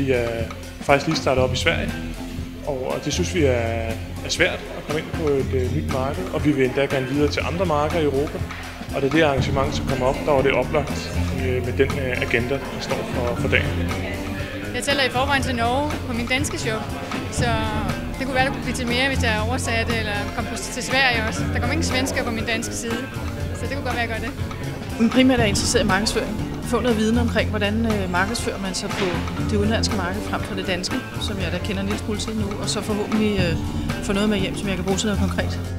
Vi er faktisk lige startet op i Sverige, og det synes vi er svært at komme ind på et nyt marked, og vi vil endda gerne videre til andre markeder i Europa. Og da det arrangement så kom op, der var det oplagt med den agenda, der står for dagen. Jeg tæller i forvejen til Norge på min danske show, så det kunne være, der kunne blive til mere, hvis jeg oversatte eller kom til Sverige også. Der kommer ingen svensker på min danske side, så det kunne godt være, at jeg gør det. Men primært er jeg interesseret i markedsføring. Få noget viden omkring, hvordan markedsfører man sig på det udenlandske marked frem for det danske, som jeg da kender en lille smule til nu, og så forhåbentlig få noget med hjem, som jeg kan bruge til noget konkret.